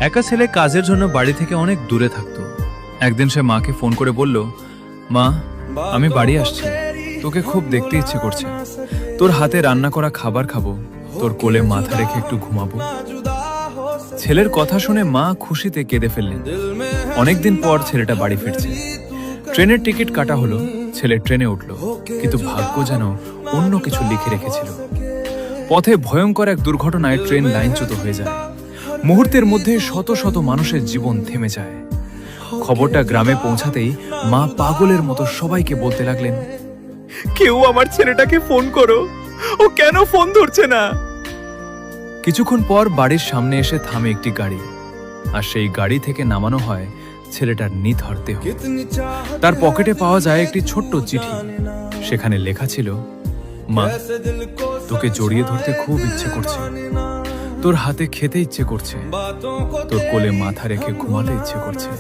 একা ছেলে কাজের জন্য বাড়ি থেকে অনেক দূরে থাকতো। একদিন সে মাকে ফোন করে বলল, মা, আমি বাড়ি আসছি, তোকে খুব দেখতে ইচ্ছে করছে। তোর হাতে রান্না করা খাবার খাবো, তোর কোলে মাথা রেখে একটু ঘুমাবো। ছেলের কথা শুনে মা খুশিতে কেঁদে ফেললেন। অনেকদিন পর ছেলেটা বাড়ি ফিরছে। ট্রেনের টিকিট কাটা হলো, ছেলে ট্রেনে উঠল, কিন্তু ভাগ্য যেন অন্য কিছু লিখে রেখেছিল। পথে ভয়ঙ্কর এক দুর্ঘটনায় ট্রেন লাইনচ্যুত হয়ে যায়। মুহূর্তের মধ্যে শত শত মানুষের জীবন থেমে যায়। খবরটা গ্রামে পৌঁছাতেই মা পাগলের মতো সবাইকে বলতে লাগলেন, কেউ আমার ছেলেটাকে ফোন করো, ও কেন ফোন ধরছে না। কিছুক্ষণ পর বাড়ির সামনে এসে থামে একটি গাড়ি, আর সেই গাড়ি থেকে নামানো হয় ছেলেটার নিথর দেহ। তার পকেটে পাওয়া যায় একটি ছোট্ট চিঠি। সেখানে লেখা ছিল, মা, তোকে জড়িয়ে ধরতে খুব ইচ্ছে করছে, তোর হাতে খেতে ইচ্ছে করছে, তোর কোলে মাথা রেখে ঘুমাতে ইচ্ছে করছে।